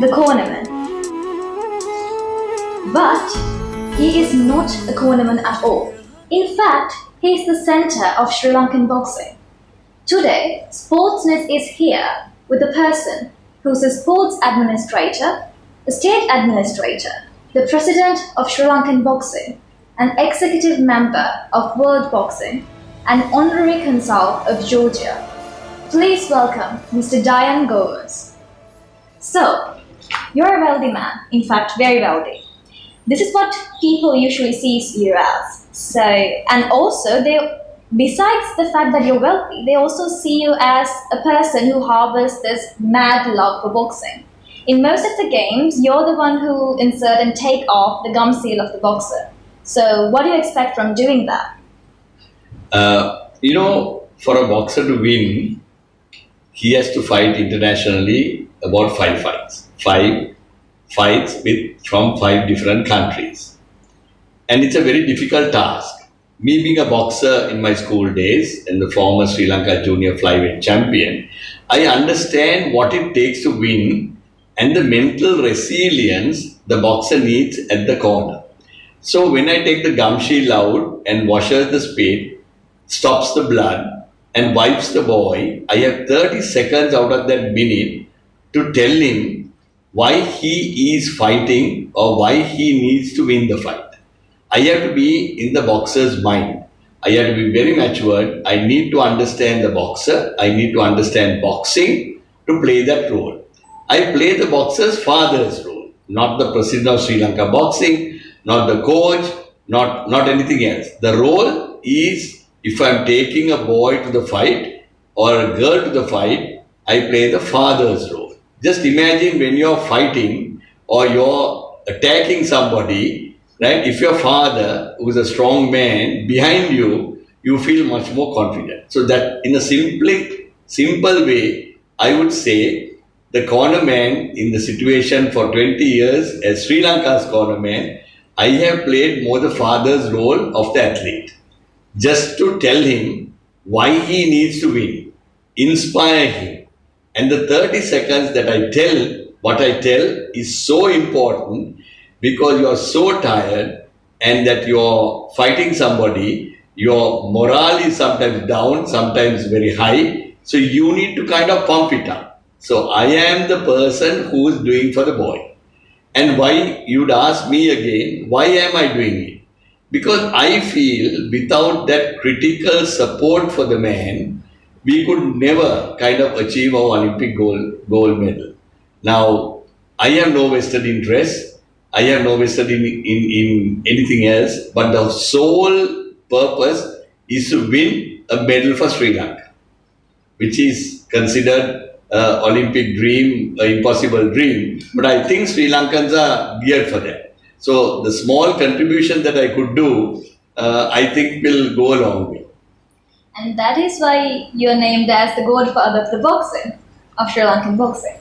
the cornerman. But he is not a cornerman at all. In fact, he is the center of Sri Lankan boxing. Today, Sportsnet is here with a person who's a sports administrator, a state administrator, the president of Sri Lankan boxing, an executive member of World Boxing, and honorary consul of Georgia. Please welcome Mr. Dian Gomes. So, you're a wealthy man, in fact, very wealthy. This is what people usually see you as. So, and also besides the fact that you're wealthy, they also see you as a person who harbors this mad love for boxing. In most of the games, you're the one who insert and take off the gum seal of the boxer. So, what do you expect from doing that? For a boxer to win, he has to fight internationally about 5 fights. 5 fights from 5 different countries. And it's a very difficult task. Me being a boxer in my school days and the former Sri Lanka junior flyweight champion, I understand what it takes to win and the mental resilience the boxer needs at the corner. So when I take the gum shield out and washes the spade, stops the blood and wipes the boy, I have 30 seconds out of that minute to tell him why he is fighting or why he needs to win the fight. I have to be in the boxer's mind. I have to be very matured. I need to understand the boxer. I need to understand boxing to play that role. I play the boxer's father's role, not the president of Sri Lanka boxing, not the coach, not anything else. The role is, if I'm taking a boy to the fight or a girl to the fight, I play the father's role. Just imagine when you're fighting or you're attacking somebody, right? If your father, who is a strong man, behind you, you feel much more confident. So that in a simple way, I would say the corner man in the situation for 20 years as Sri Lanka's corner man, I have played more the father's role of the athlete. Just to tell him why he needs to win, inspire him. And the 30 seconds that what I tell is so important because you are so tired and that you're fighting somebody, your morale is sometimes down, sometimes very high. So you need to kind of pump it up. So I am the person who is doing for the boy. And why, you'd ask me again, why am I doing it? Because I feel without that critical support for the man, we could never kind of achieve our Olympic gold medal. Now, I have no vested interest. I have no vested in anything else. But the sole purpose is to win a medal for Sri Lanka, which is considered Olympic dream, an impossible dream. But I think Sri Lankans are geared for that. So the small contribution that I could do, I think will go a long way. And that is why you're named as the godfather of the boxing, of Sri Lankan boxing.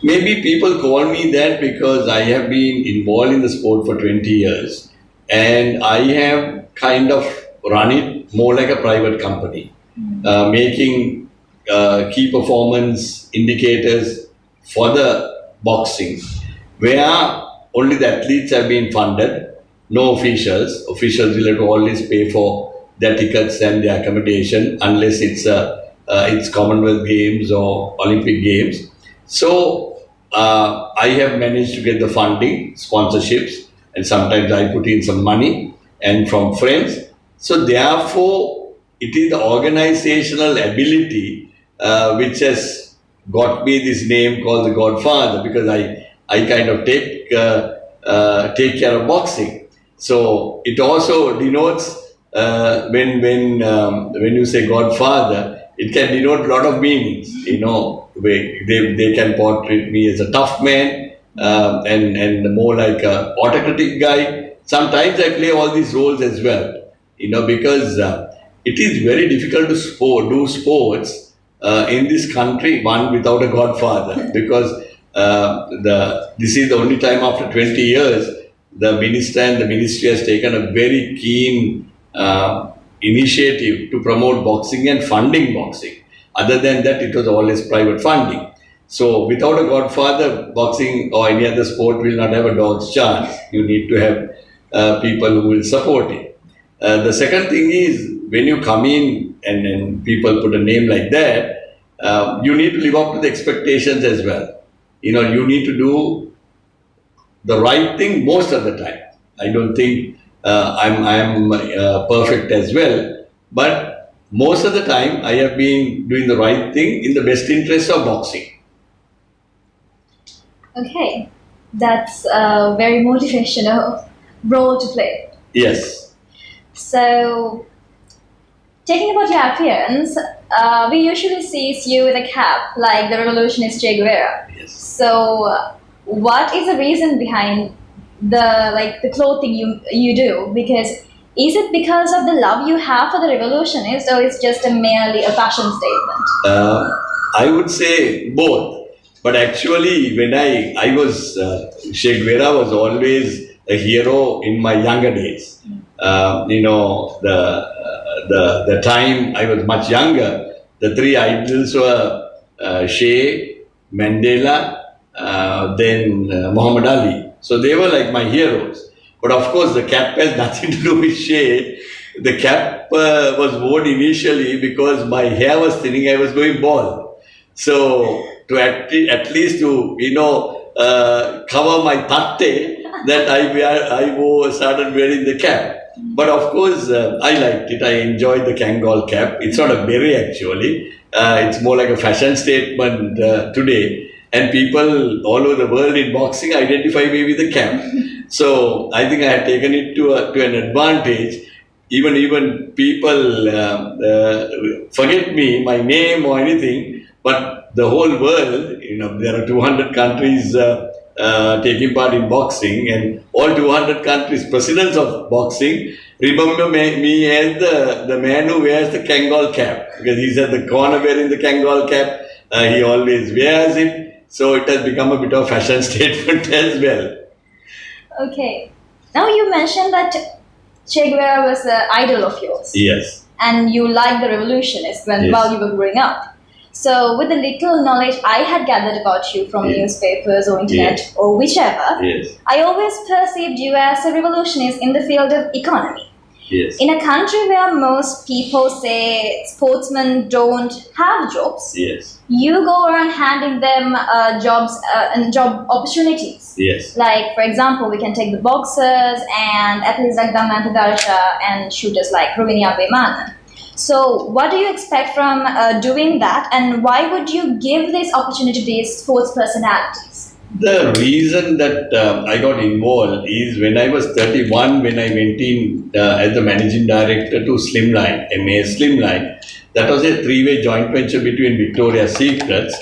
Maybe people call me that because I have been involved in the sport for 20 years and I have kind of run it more like a private company, making key performance indicators for the boxing, where only the athletes have been funded, no officials. Officials will have to always pay for their tickets and their accommodation unless it's Commonwealth Games or Olympic Games. So I have managed to get the funding, sponsorships, and sometimes I put in some money and from friends. So therefore, it is the organizational ability which has got me this name called the Godfather, because I kind of take care of boxing. So it also denotes when you say Godfather, it can denote a lot of meanings. They can portray me as a tough man and more like a autocratic guy. Sometimes I play all these roles as well. Because it is very difficult to do sports in this country, one without a godfather, because this is the only time after 20 years the minister and the ministry has taken a very keen initiative to promote boxing and funding boxing. Other than that, it was always private funding. So without a godfather, boxing or any other sport will not have a dog's chance. You need to have people who will support it. The second thing is when you come in and people put a name like that, you need to live up to the expectations as well. You need to do the right thing most of the time. I don't think I'm perfect as well, but most of the time I have been doing the right thing in the best interest of boxing. Okay, that's a very motivational role to play. Yes. So, talking about your appearance, we usually see you with a cap, like the revolutionist Che Guevara. Yes. So, what is the reason behind the clothing you do? Because is it because of the love you have for the revolutionists, or is just merely a fashion statement? I would say both. But actually, when I was, Che Guevara was always a hero in my younger days. The time I was much younger, the three idols were Che, Mandela, then Muhammad Ali. So they were like my heroes. But of course, the cap has nothing to do with Che. The cap was worn initially because my hair was thinning, I was going bald. So to at least to cover my tatte, that I started wearing the cap. But of course, I liked it. I enjoyed the Kangal cap. It's not a beret actually. It's more like a fashion statement today. And people all over the world in boxing identify me with the cap. So I think I had taken it to an advantage. Even people forget me, my name or anything, but the whole world, there are 200 countries taking part in boxing, and all 200 countries, presidents of boxing, remember me as the man who wears the Kangal cap, because he's at the corner wearing the Kangal cap. He always wears it, so it has become a bit of a fashion statement as well. Okay. Now you mentioned that Che Guevara was an idol of yours. Yes. And you liked the revolutionists Yes. while you were growing up. So, with the little knowledge I had gathered about you from Yes. newspapers or internet Yes. or whichever, Yes. I always perceived you as a revolutionist in the field of economy. Yes. In a country where most people say sportsmen don't have jobs, Yes. you go around handing them jobs and job opportunities. Yes. Like, for example, we can take the boxers and athletes like Damanta Darsha and shooters like Ruvinia Vemana. So, what do you expect from doing that, and why would you give this opportunity to these sports personalities? The reason that I got involved is when I was 31, when I went in as the managing director to Slimline, MAS Slimline. That was a three-way joint venture between Victoria's Secrets,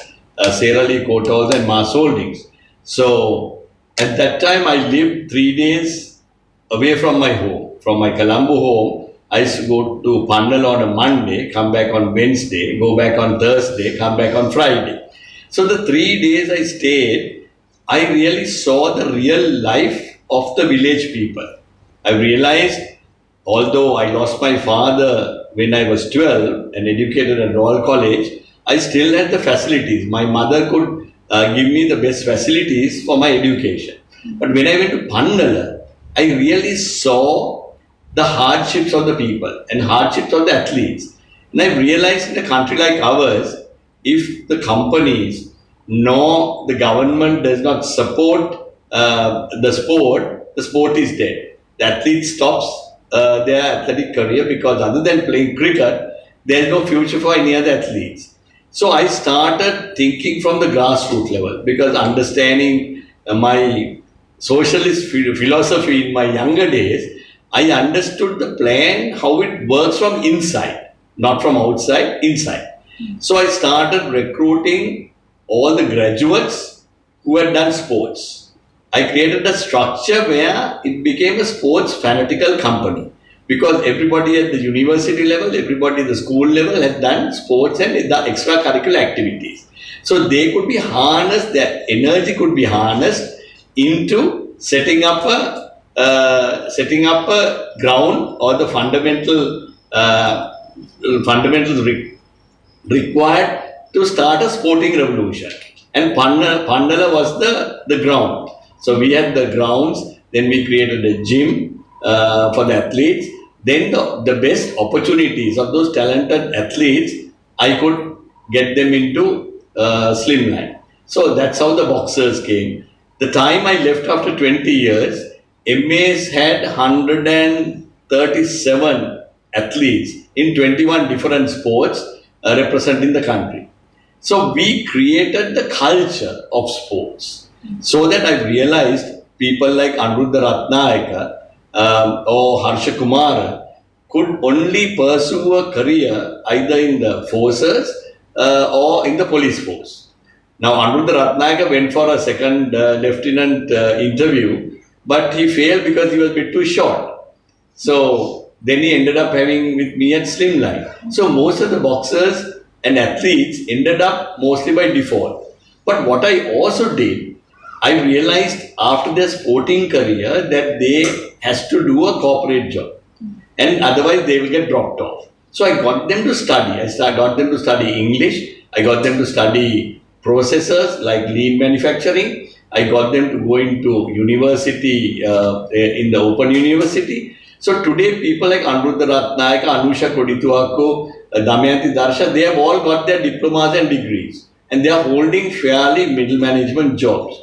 Sara Lee Courthouse and Mars Holdings. So at that time I lived 3 days away from my home, from my Colombo home. I used to go to Panal on a Monday, come back on Wednesday, go back on Thursday, come back on Friday. So the 3 days I stayed, I really saw the real life of the village people. I realized, although I lost my father when I was 12 and educated at Royal College, I still had the facilities. My mother could give me the best facilities for my education. But when I went to Pandala, I really saw the hardships of the people and hardships of the athletes. And I realized in a country like ours, if the companies nor the government does not support the sport is dead. The athlete stops their athletic career because other than playing cricket, there is no future for any other athletes. So I started thinking from the grassroots level because understanding my socialist philosophy in my younger days, I understood the plan, how it works from inside, not from outside, inside. So I started recruiting all the graduates who had done sports. I created a structure where it became a sports fanatical company because everybody at the university level, everybody at the school level had done sports and the extracurricular activities. So they could be harnessed, their energy could be harnessed into setting up a ground or the fundamentals required to start a sporting revolution. and Pandala was the ground. So we had the grounds, then we created a gym for the athletes. Then the best opportunities of those talented athletes, I could get them into slimline. So that's how the boxers came. The time I left after 20 years, MAs had 137 athletes in 21 different sports representing the country. So we created the culture of sports. So that I realized people like Anuruddha Ratnayaka or Harsha Kumara could only pursue a career either in the forces or in the police force. Now Anuruddha Ratnayaka went for a second lieutenant interview, but he failed because he was a bit too short. So then he ended up having with me at slimline. So most of the boxers and athletes ended up mostly by default. But what I also did, I realized after their sporting career that they has to do a corporate job, and otherwise they will get dropped off. So I got them to study. Got them to study English. I got them to study processes like lean manufacturing. I got them to go into university in the Open University. So today people like Anuruddha Ratnayaka, Anusha Kodituako, Damayanti Darsha, they have all got their diplomas and degrees, and they are holding fairly middle management jobs.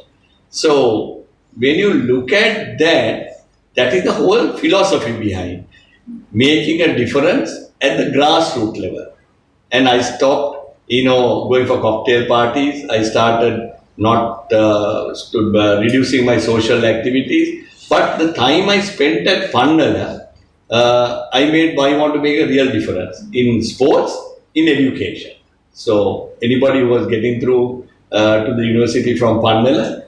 So when you look at that, that is the whole philosophy behind making a difference at the grassroots level. And I stopped, going for cocktail parties. I started not reducing my social activities. But the time I spent at Pandala, I want to make a real difference in sports, in education. So anybody who was getting through to the university from Pandala,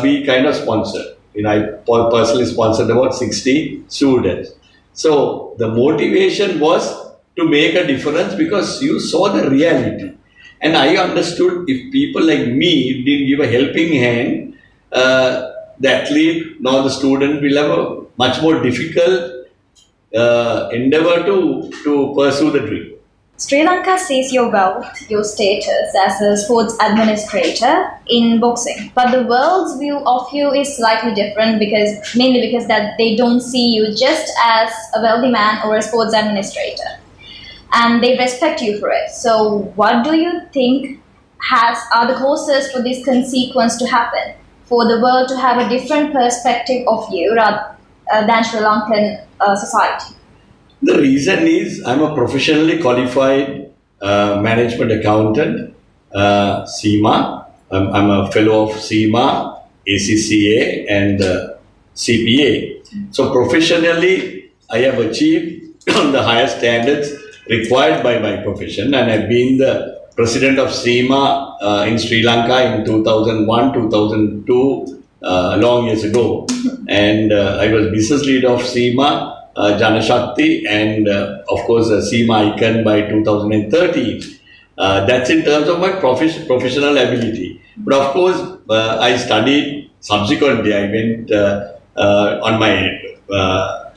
we kind of sponsored. I personally sponsored about 60 students. So the motivation was to make a difference because you saw the reality. And I understood if people like me didn't give a helping hand, the athlete nor the student will have a much more difficult endeavor to pursue the dream. Sri Lanka sees your wealth, your status as a sports administrator in boxing, but the world's view of you is slightly different mainly because that they don't see you just as a wealthy man or a sports administrator, and they respect you for it. So, what do you think are the causes for this consequence to happen, for the world to have a different perspective of you rather than Sri Lankan society? The reason is I'm a professionally qualified management accountant, CIMA. I'm a fellow of CIMA, ACCA and CPA. So professionally, I have achieved the highest standards required by my profession, and I've been the president of CIMA in Sri Lanka in 2001, 2002, long years ago. And I was business leader of CIMA, Janashakti, and of course CIMA icon by 2013. That's in terms of my professional ability. But of course, I studied subsequently. I went on my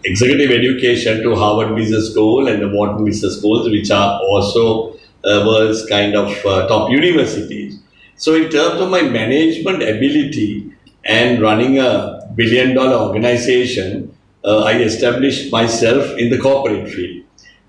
executive education to Harvard Business School and the Wharton Business Schools, which are also world's kind of top universities. So in terms of my management ability and running a billion-dollar organization, I established myself in the corporate field.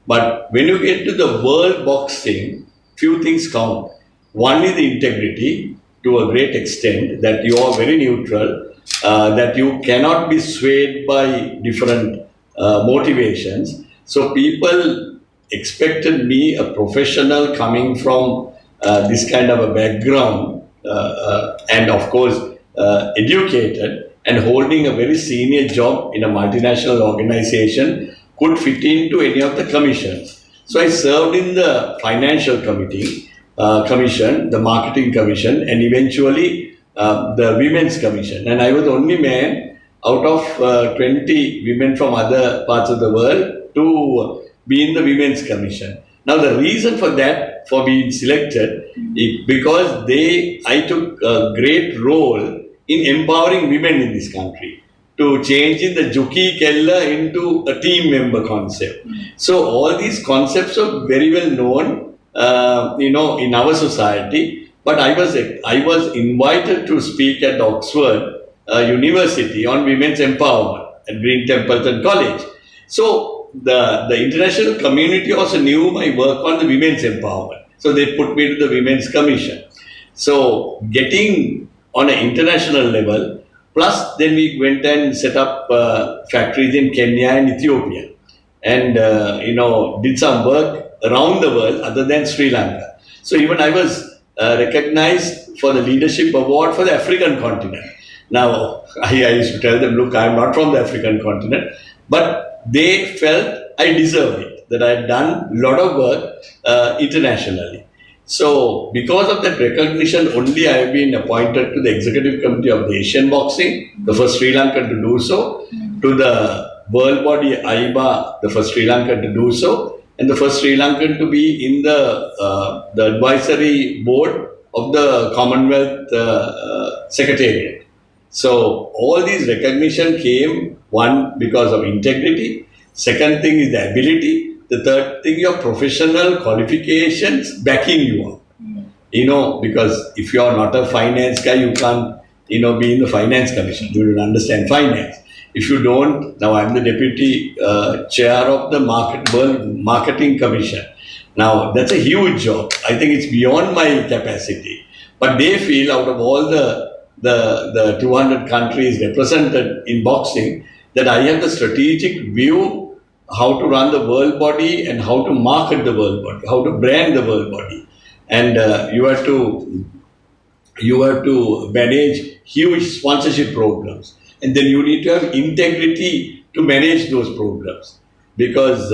But when you get to the world boxing, few things count. One is the integrity to a great extent, that you are very neutral, that you cannot be swayed by different motivations. So people expected me, a professional coming from this kind of a background, and of course educated, and holding a very senior job in a multinational organization, could fit into any of the commissions. So I served in the financial committee, commission, the marketing commission, and eventually the women's commission. And I was the only man out of 20 women from other parts of the world to be in the women's commission. Now the reason for that, for being selected, is because I took a great role in empowering women in this country, to changing the juki kella into a team member concept. So all these concepts are very well known, in our society. But I was invited to speak at Oxford University on women's empowerment at Green Templeton College. So the international community also knew my work on the women's empowerment. So they put me to the Women's Commission. So getting on an international level, plus then we went and set up factories in Kenya and Ethiopia, and did some work around the world other than Sri Lanka. So even I was recognized for the leadership award for the African continent. Now I used to tell them, look, I am not from the African continent, but they felt I deserve it, that I had done a lot of work internationally. So, because of that recognition, only I have been appointed to the executive committee of the Asian Boxing, the first Sri Lankan to do so, to the world body AIBA, the first Sri Lankan to do so, and the first Sri Lankan to be in the advisory board of the Commonwealth Secretariat. So, all these recognition came, one, because of integrity, second thing is the ability, the third thing, your professional qualifications backing you up. Because if you are not a finance guy, you can't, be in the finance commission. You don't understand finance. If you don't, now I'm the deputy chair of the World Marketing Commission. Now that's a huge job. I think it's beyond my capacity. But they feel out of all the 200 countries represented in boxing, that I have the strategic view how to run the world body and how to market the world body, how to brand the world body. And you have to manage huge sponsorship programs. And then you need to have integrity to manage those programs. Because,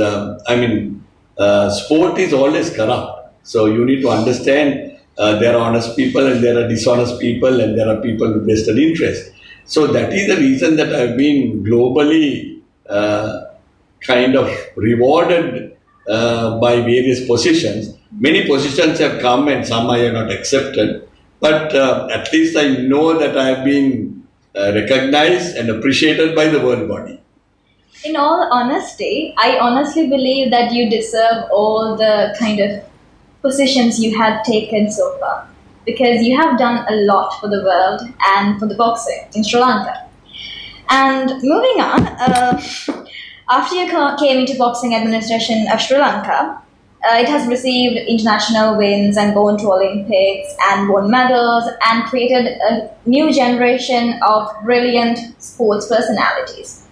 sport is always corrupt. So you need to understand there are honest people and there are dishonest people and there are people with vested interest. So that is the reason that I've been globally kind of rewarded by various positions. Many positions have come and some I have not accepted, but at least I know that I have been recognized and appreciated by the world body. In all honesty, I honestly believe that you deserve all the kind of positions you have taken so far, because you have done a lot for the world and for the boxing in Sri Lanka. And moving on, after you came into boxing administration of Sri Lanka, it has received international wins and gone to Olympics and won medals and created a new generation of brilliant sports personalities.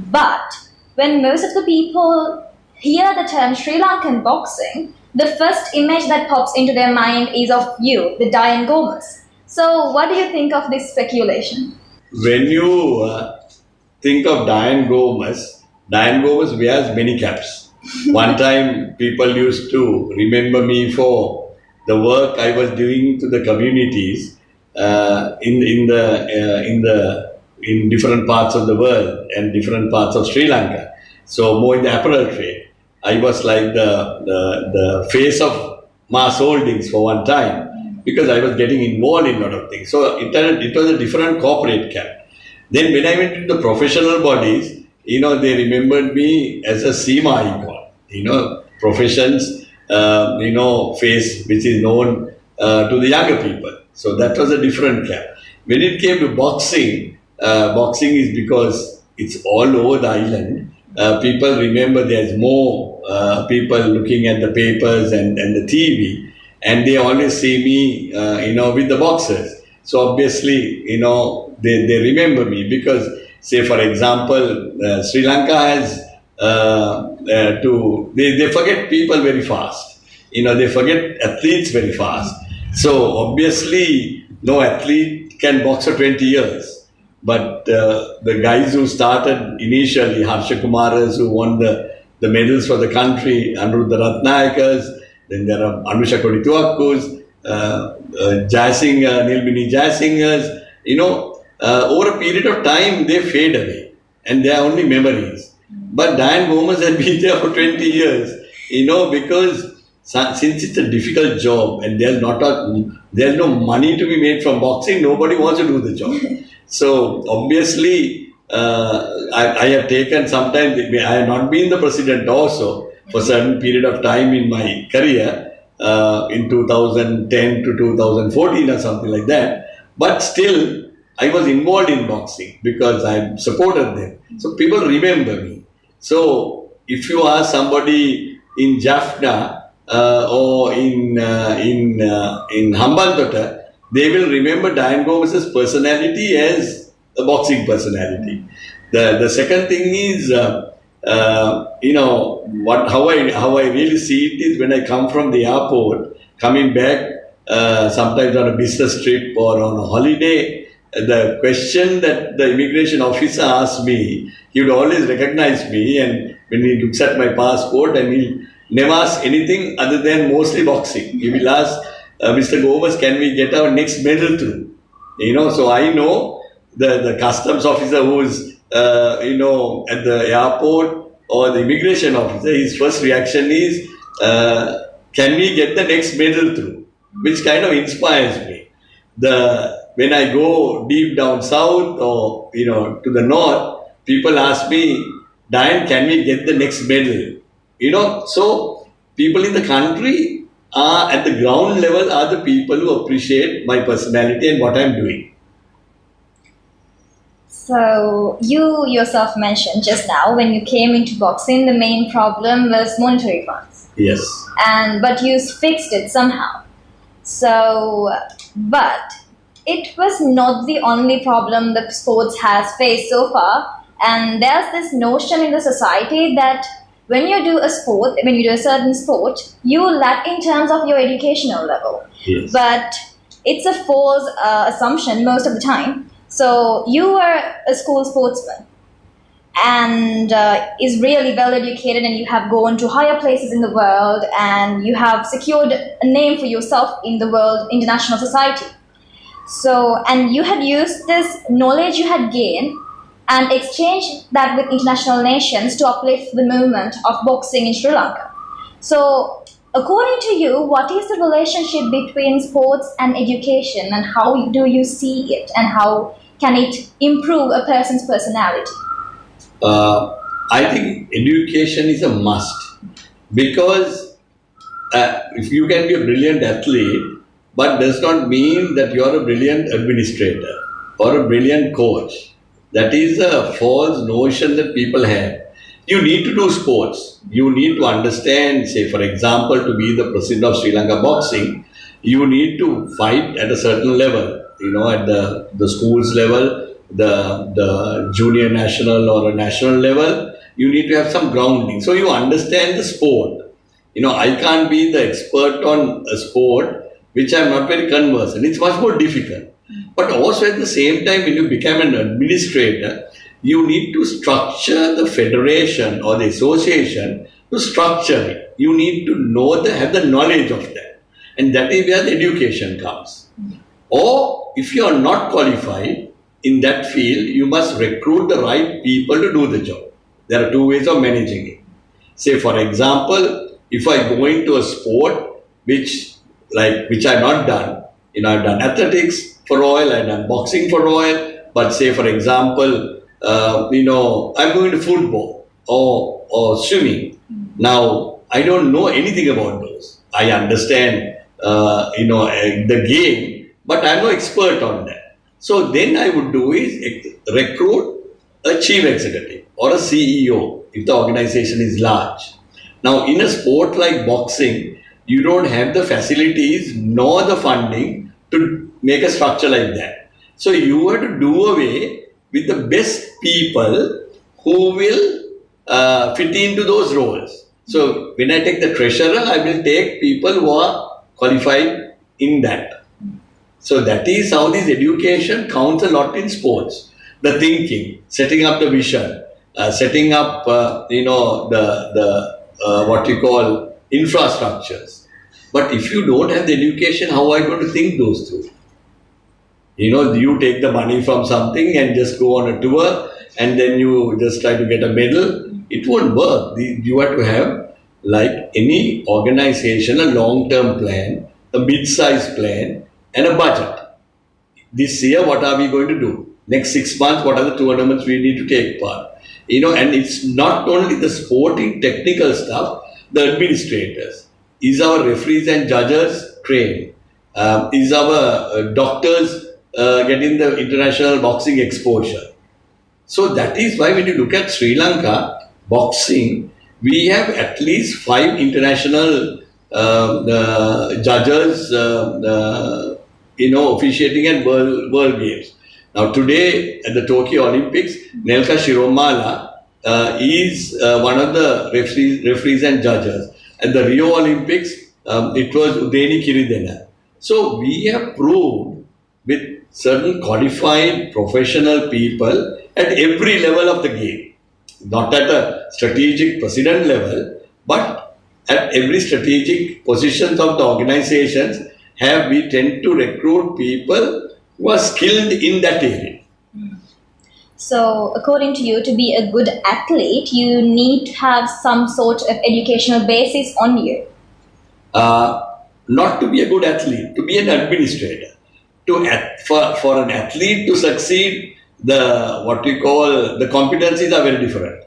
But when most of the people hear the term Sri Lankan boxing, the first image that pops into their mind is of you, the Dian Gomes. So what do you think of this speculation? When you think of Dian Gomes wears many caps. One time people used to remember me for the work I was doing to the communities in different parts of the world and different parts of Sri Lanka. So more in the apparel trade. I was like the face of mass holdings for one time, because I was getting involved in a lot of things. So it was a different corporate cap. Then when I went into the professional bodies, they remembered me as a SEMA icon. Professions, face which is known to the younger people. So that was a different cap. When it came to boxing, boxing is because it's all over the island. People remember there's more people looking at the papers and the TV, and they always see me, with the boxers. So obviously, they remember me because, say for example, Sri Lanka has they forget people very fast. They forget athletes very fast. So obviously, no athlete can box for 20 years. But the guys who started initially, Harsha Kumaras, who won the medals for the country, Anuruddha Ratnayakas, then there are Anusha Kodituakkus, Nilmini Jaisingers, over a period of time they fade away and they are only memories. But Dian Gomes has been there for 20 years, because since it's a difficult job and there's no money to be made from boxing, nobody wants to do the job. So obviously, I have taken sometimes, I have not been the president also for a certain period of time in my career, in 2010 to 2014 or something like that. But still, I was involved in boxing because I supported them. So people remember me. So if you ask somebody in Jaffna or in Hambantota, they will remember Dian Gomes' personality as a boxing personality. The second thing is, how I really see it is when I come from the airport, coming back sometimes on a business trip or on a holiday, the question that the immigration officer asks me, he would always recognize me, and when he looks at my passport, and he'll never ask anything other than mostly boxing. He will ask, Mr. Gomes, can we get our next medal through? So I know the customs officer who is at the airport or the immigration officer, his first reaction is, can we get the next medal through? Which kind of inspires me. When I go deep down south or to the north, people ask me, Dian, can we get the next medal? So people in the country are at the ground level are the people who appreciate my personality and what I'm doing. So you yourself mentioned just now when you came into boxing, the main problem was monetary funds. Yes. But you fixed it somehow. So, but it was not the only problem the sports has faced so far. And there's this notion in the society that when you do a certain sport, you lack in terms of your educational level. Yes. But it's a false assumption most of the time. So you are a school sportsman and is really well educated, and you have gone to higher places in the world, and you have secured a name for yourself in the world international society. So, and you had used this knowledge you had gained and exchanged that with international nations to uplift the movement of boxing in Sri Lanka. So, according to you, what is the relationship between sports and education, and how do you see it, and how can it improve a person's personality? I think education is a must, because if you can be a brilliant athlete, but does not mean that you are a brilliant administrator or a brilliant coach. That is a false notion that people have. You need to do sports. You need to understand, say for example, to be the president of Sri Lanka boxing, you need to fight at a certain level, at the schools level, the junior national or a national level. You need to have some grounding. So you understand the sport. I can't be the expert on a sport which I'm not very conversant. It's much more difficult. But also at the same time, when you become an administrator, you need to structure the federation or the association to structure it. You need to have the knowledge of that. And that is where the education comes. Or if you are not qualified in that field, you must recruit the right people to do the job. There are two ways of managing it. Say for example, if I go into a sport which I've not done, I've done athletics for Royal, I've done boxing for Royal, but say for example, I'm going to football or swimming. Now, I don't know anything about those. I understand, the game, but I'm no expert on that. So then I would do is recruit a chief executive or a CEO if the organization is large. Now, in a sport like boxing, you don't have the facilities nor the funding to make a structure like that. So you have to do away with the best people who will fit into those roles. So when I take the treasurer, I will take people who are qualified in that. So that is how this education counts a lot in sports. The thinking, setting up the vision, setting up, what you call infrastructures. But if you don't have the education, how are you going to think those through? You take the money from something and just go on a tour and then you just try to get a medal. It won't work. You have to have, like any organization, a long-term plan, a mid-size plan, and a budget. This year, what are we going to do? Next 6 months, what are the tournaments we need to take part? And it's not only the sporting technical stuff, the administrators. Is our referees and judges trained? Is our doctors getting the international boxing exposure? So that is why when you look at Sri Lanka boxing, we have at least 5 international judges, officiating at world games. Now today at the Tokyo Olympics, Nelka Shiromala is one of the referees and judges. At the Rio Olympics, it was Udeni Kiridena. So we have proved with certain qualified professional people at every level of the game, not at a strategic president level, but at every strategic positions of the organizations we tend to recruit people who are skilled in that area. So, according to you, to be a good athlete, you need to have some sort of educational basis on you. Not to be a good athlete, to be an administrator. For an athlete to succeed, the competencies are very different.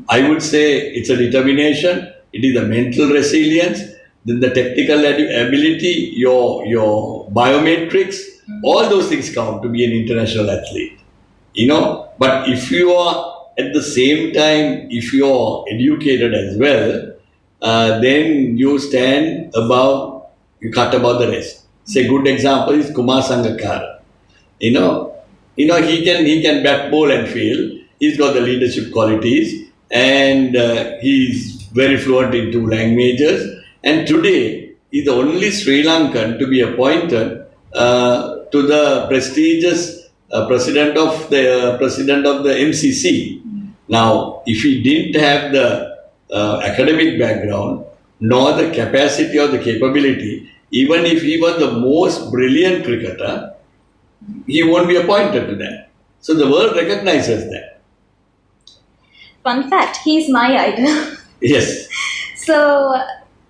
I would say it's a determination, it is a mental resilience, then the technical ability, your biometrics, all those things count to be an international athlete. But if you are at the same time, if you are educated as well, then you stand above, you cut above the rest. Say good example is Kumar Sangakkara. He can bat, bowl and field. He's got the leadership qualities and he's very fluent in 2 languages. And today he's the only Sri Lankan to be appointed to the prestigious president of the MCC. Now, if he didn't have the academic background nor the capacity or the capability, even if he was the most brilliant cricketer, he won't be appointed to that. So the world recognizes that. Fun fact, he's my idol. Yes. So,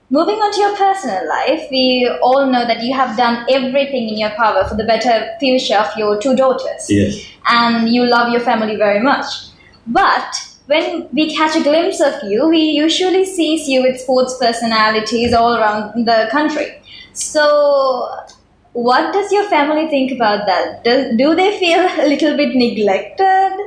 moving on to your personal life, we all know that you have done everything in your power for the better future of your 2 daughters. Yes. And you love your family very much. But when we catch a glimpse of you, we usually see you with sports personalities all around the country. So, what does your family think about that? Do they feel a little bit neglected?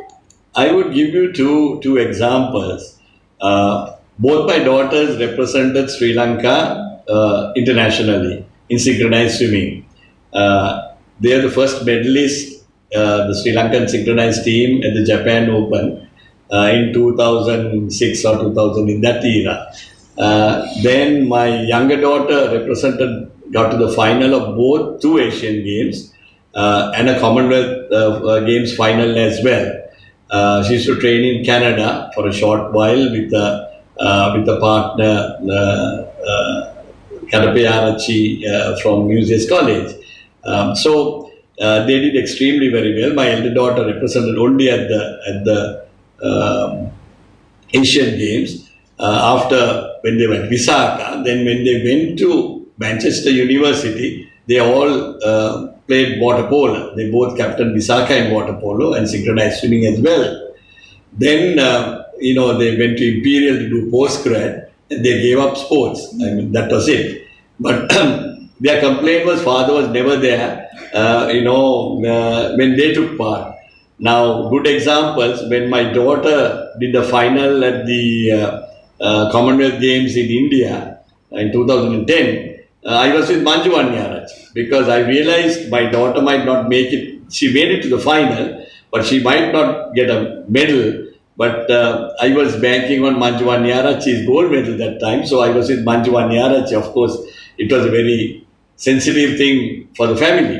I would give you two examples. Both my daughters represented Sri Lanka internationally in synchronized swimming. They are the first medalists, the Sri Lankan synchronized team at the Japan Open in 2006 or 2000, in that era. Then my younger daughter got to the final of both 2 Asian Games and a Commonwealth Games final as well. She used to train in Canada for a short while with a partner, Karape Arachi from Museus College. So they did extremely very well. My elder daughter represented only at the Asian Games. After when they went Visakha, then when they went to Manchester University, they all played water polo. They both captained Visakha in water polo and synchronized swimming as well. Then they went to Imperial to do postgrad and they gave up sports. I mean, that was it. But their complaint was father was never there, when they took part. Now, good examples, when my daughter did the final at the Commonwealth Games in India in 2010, I was with Manju Anyarachi because I realized my daughter might not make it. She made it to the final, but she might not get a medal. But I was banking on Manju Anyarachi's gold medal that time, so I was with Manju Anyarachi. Of course, it was a very sensitive thing for the family.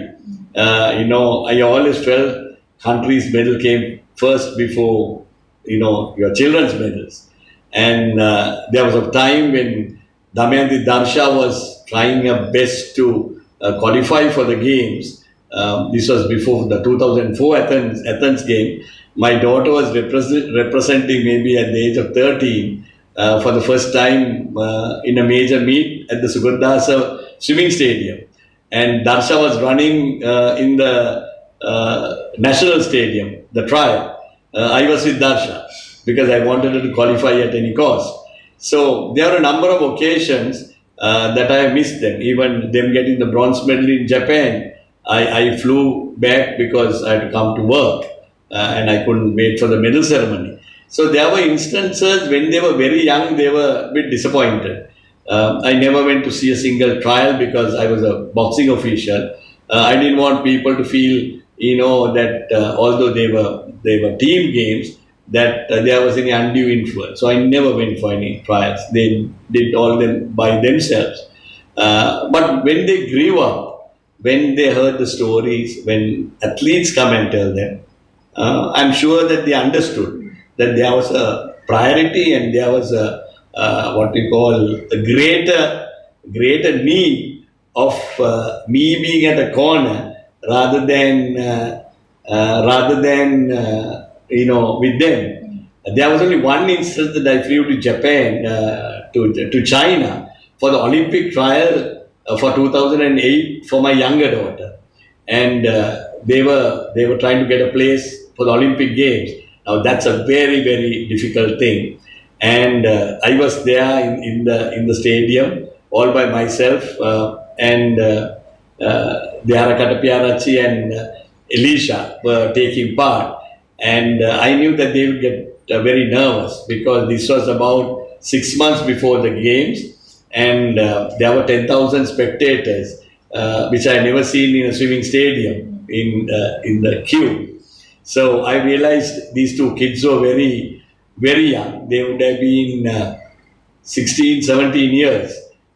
I always felt country's medal came first before, your children's medals. And there was a time when Damayanti Darsha was trying her best to qualify for the games. This was before the 2004 Athens game. My daughter was representing maybe at the age of 13 for the first time in a major meet at the Sugandhasa swimming stadium. And Darsha was running in the National Stadium, the trial. I was with Darsha because I wanted her to qualify at any cost. So there are a number of occasions that I missed them. Even them getting the bronze medal in Japan, I flew back because I had to come to work and I couldn't wait for the medal ceremony. So there were instances when they were very young, they were a bit disappointed. I never went to see a single trial because I was a boxing official. I didn't want people to feel, that although they were team games, that there was any undue influence. So I never went for any trials. They did all them by themselves. But when they grew up, when they heard the stories, when athletes come and tell them, I'm sure that they understood that there was a priority and there was a what we call a greater need of me being at the corner rather than with them. There was only one instance that I flew to Japan to China for the Olympic trial for 2008 for my younger daughter, and they were trying to get a place for the Olympic Games. Now that's a very very difficult thing, and I was there in the stadium all by myself, and Dehara Katapiarachi and Elisha were taking part, and I knew that they would get very nervous because this was about 6 months before the games, and there were 10,000 spectators, which I never seen in a swimming stadium in the queue. So I realized these two kids were very, very young. They would have been 16, 17 years,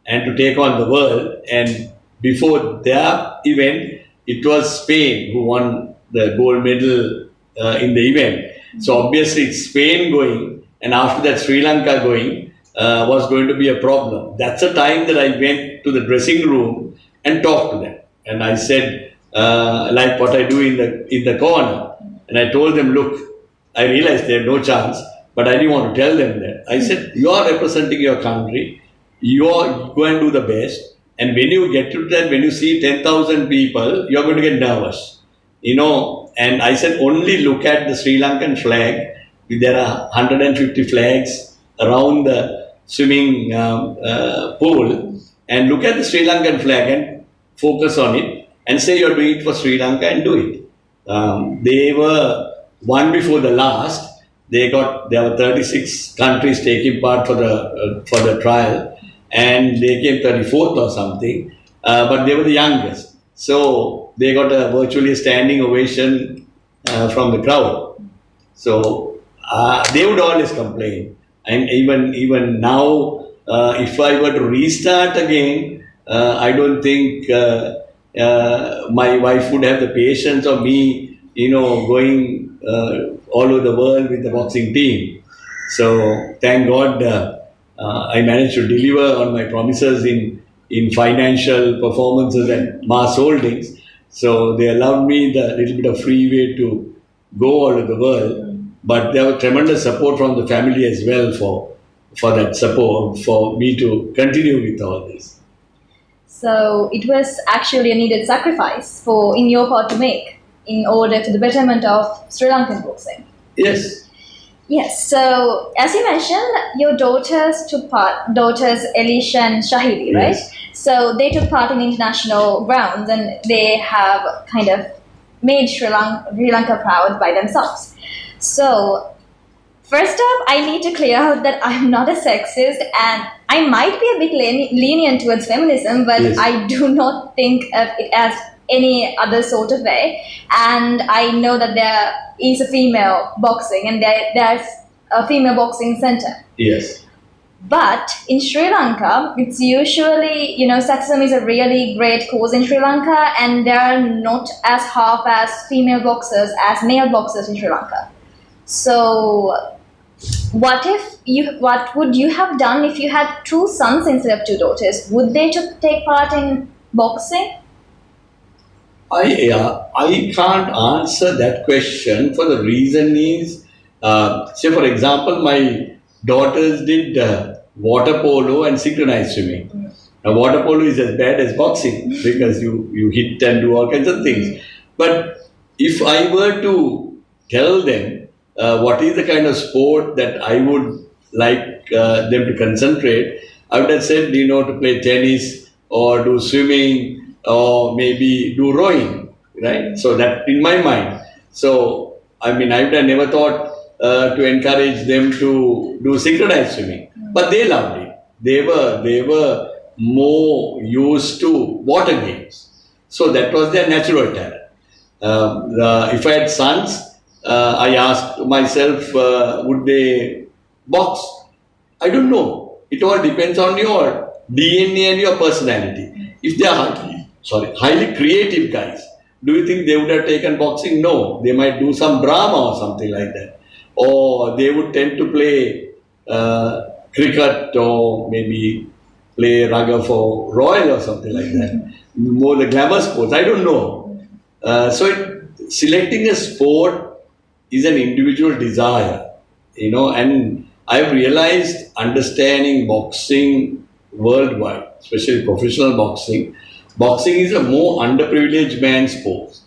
and to take on the world. And before their event, it was Spain who won the gold medal in the event. So obviously it's Spain going, and after that Sri Lanka going was going to be a problem. That's the time that I went to the dressing room and talked to them. And I said, like what I do in the corner. And I told them, look, I realized they have no chance, but I didn't want to tell them that. I said, you are representing your country. You are go and do the best. And when you get to that, when you see 10,000 people, you're going to get nervous. And I said, only look at the Sri Lankan flag. There are 150 flags around the swimming pool. And look at the Sri Lankan flag and focus on it and say you're doing it for Sri Lanka and do it. They were one before the last. There were 36 countries taking part for the trial, and they came 34th or something. But they were the youngest, so they got virtually a standing ovation from the crowd. So they would always complain, and even now, if I were to restart again, I don't think my wife would have the patience of me, going all over the world with the boxing team. So thank God I managed to deliver on my promises in financial performances and mass holdings. So they allowed me the little bit of freeway to go all over the world. But there was tremendous support from the family as well for that support, for me to continue with all this. So it was actually a needed sacrifice in your part to make in order for the betterment of Sri Lankan boxing. Yes. Yes. So as you mentioned, your daughters took part. Daughters Elisha and Shahidi, right? Yes. So they took part in international rounds, and they have kind of made Sri Lanka proud by themselves. So first off, I need to clear out that I'm not a sexist, and I might be a bit lenient towards feminism, but yes. I do not think of it as any other sort of way. And I know that there is a female boxing, and there's a female boxing center. Yes. But in Sri Lanka, it's usually, sexism is a really great cause in Sri Lanka, and there are not as half as female boxers as male boxers in Sri Lanka. So what would you have done if you had two sons instead of two daughters? Would they take part in boxing? I can't answer that question, for the reason is, say for example, my daughters did water polo and synchronized swimming. Now water polo is as bad as boxing because you hit and do all kinds of things. But if I were to tell them what is the kind of sport that I would like them to concentrate, I would have said, to play tennis or do swimming or maybe do rowing, right? So that in my mind. So, I would have never thought to encourage them to do synchronized swimming, but they loved it. They were more used to water games. So that was their natural talent. If I had sons, I asked myself, would they box? I don't know. It all depends on your DNA and your personality. If they are highly creative guys, do you think they would have taken boxing? No. They might do some drama or something like that. Or they would tend to play cricket or maybe play rugby for Royal or something like that. More the glamour sports. I don't know. Selecting a sport is an individual desire, and I've realized understanding boxing worldwide, especially professional boxing is a more underprivileged man's sport.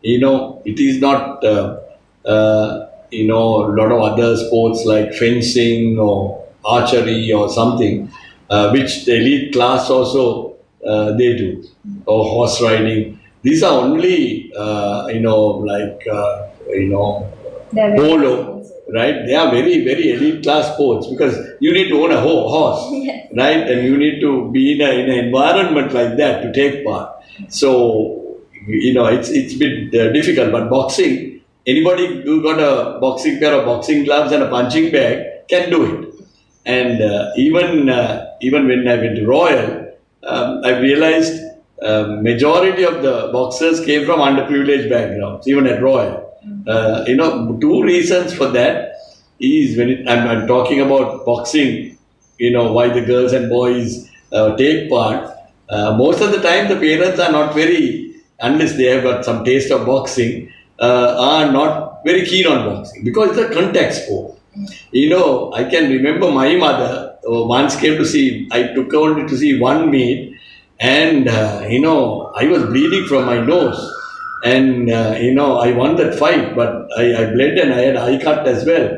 It is not, a lot of other sports like fencing or archery or something, which the elite class also they do, or horse riding. These are only, polo, right? They are very, very elite class sports because you need to own a horse, Yes. right? And you need to be in an environment like that to take part. So, it's a bit difficult. But boxing, anybody who got a boxing pair of boxing gloves and a punching bag can do it. And even when I went to Royal, I realized majority of the boxers came from underprivileged backgrounds, even at Royal. Two reasons for that is I'm talking about boxing, why the girls and boys take part. Most of the time, the parents are not very, unless they have got some taste of boxing, are not very keen on boxing because it's a contact sport. I can remember my mother once came to see, I took her only to see one meet, and I was bleeding from my nose. And I won that fight, but I bled and I had eye cut as well.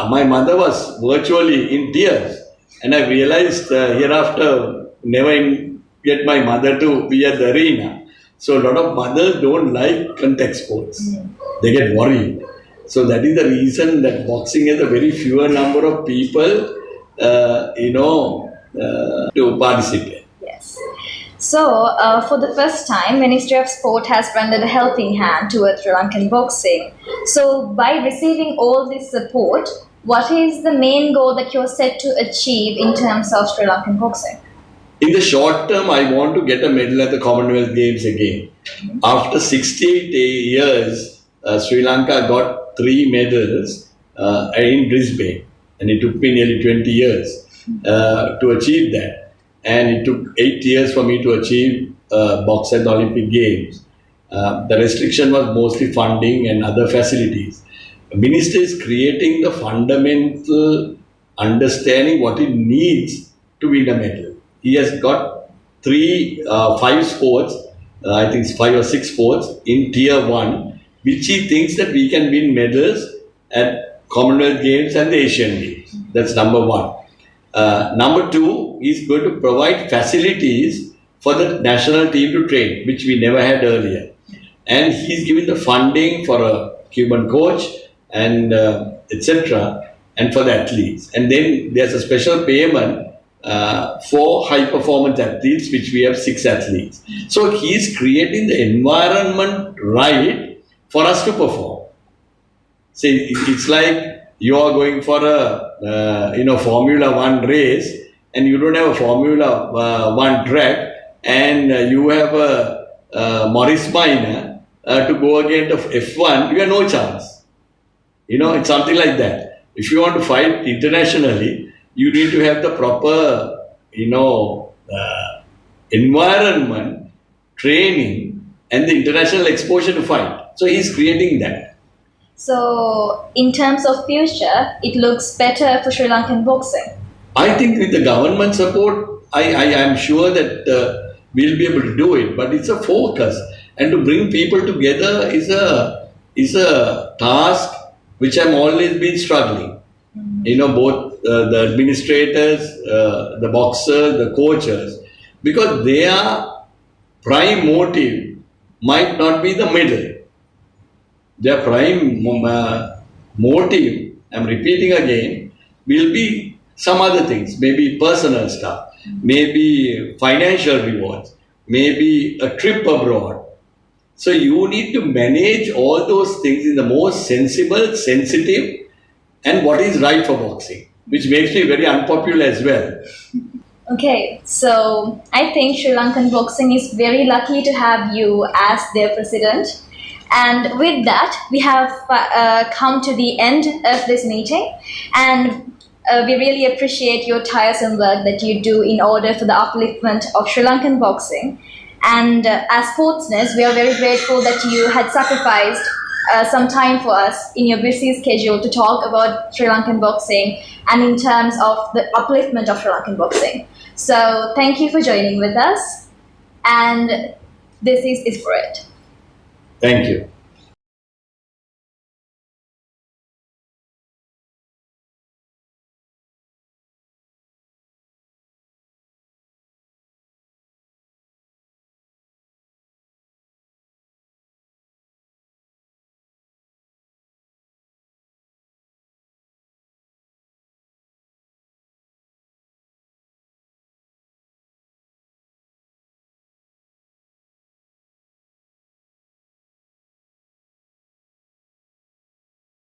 My mother was virtually in tears, and I realized hereafter never get my mother to be at the arena. So a lot of mothers don't like contact sports; they get worried. So that is the reason that boxing has a very fewer number of people, to participate. Yes. So, for the first time, Ministry of Sport has rendered a helping hand towards Sri Lankan boxing. So, by receiving all this support, what is the main goal that you're set to achieve in terms of Sri Lankan boxing? In the short term, I want to get a medal at the Commonwealth Games again. After 68 years, Sri Lanka got 3 medals in Brisbane, and it took me nearly 20 years to achieve that. And it took 8 years for me to achieve box at the Olympic Games. The restriction was mostly funding and other facilities. The minister is creating the fundamental understanding what it needs to win a medal. He has got 5 sports, I think 5 or 6 sports in tier 1, which he thinks that we can win medals at Commonwealth Games and the Asian Games. That's number 1. Number 2, he's going to provide facilities for the national team to train, which we never had earlier. And he's giving the funding for a Cuban coach and etc. and for the athletes. And then there's a special payment for high performance athletes, which we have 6 athletes. So he's creating the environment right for us to perform. See, it's like you are going for a Formula 1 race, and you don't have a Formula 1 track, and you have a Morris Minor to go against F1, you have no chance. It's something like that. If you want to fight internationally, you need to have the proper, environment, training, and the international exposure to fight. So he's creating that. So, in terms of future, it looks better for Sri Lankan boxing. I think with the government support, I am sure that we'll be able to do it. But it's a focus, and to bring people together is a task which I've always been struggling. Both the administrators, the boxers, the coaches, because their prime motive might not be the medal. Their prime motive, I'm repeating again, will be some other things, maybe personal stuff, maybe financial rewards, maybe a trip abroad. So you need to manage all those things in the most sensible, sensitive, and what is right for boxing, which makes me very unpopular as well. Okay, so I think Sri Lankan boxing is very lucky to have you as their president. And with that, we have come to the end of this meeting. And we really appreciate your tiresome work that you do in order for the upliftment of Sri Lankan boxing. And as sportsness, we are very grateful that you had sacrificed some time for us in your busy schedule to talk about Sri Lankan boxing and in terms of the upliftment of Sri Lankan boxing. So thank you for joining with us. And this is for it. Thank you.